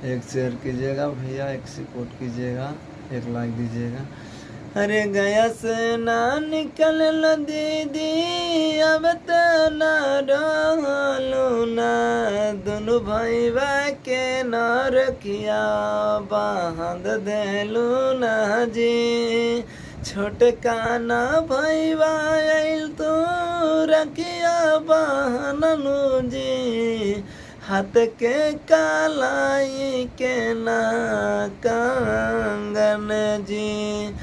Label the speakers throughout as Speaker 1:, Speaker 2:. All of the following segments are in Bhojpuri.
Speaker 1: एक शेयर कीजिएगा भैया, एक सपोर्ट कीजिएगा, एक लाइक दीजिएगा। अरे गया से ना निकल लो दीदी, अब तो ना रहलू ना, दोनों भैया के न रखिया बांध देलू ना जी। छोटका ना भैया आइल तो रखिया बांधनु जी, हाथ के कालाई के ना कंगन जी।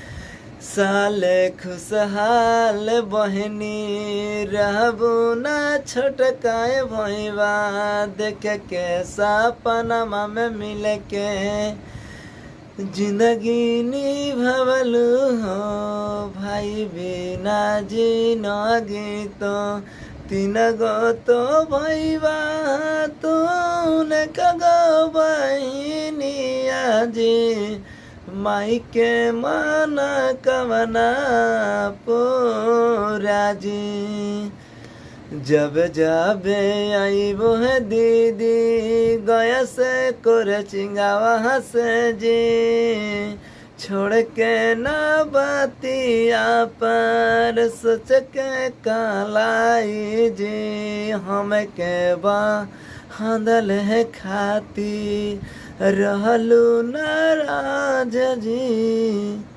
Speaker 1: साले खुशहाल बहनी रहबू ना छोटकाए भैया, देख के सपनमा में मिल के जिंदगी निभवलू हो भाई बिना जिंदगी तो। तीन गो तो भैया तूने कगो बहिनिया जी, माई के माना कवना पूरा जी। जब जाबे आई वो है दीदी, गया से कोरचिंगा वहाँ से जी, छोड़ के ना बतिया पर सोच के कालाई जी। हम के बांधल है खाती रहलू नाराज जी।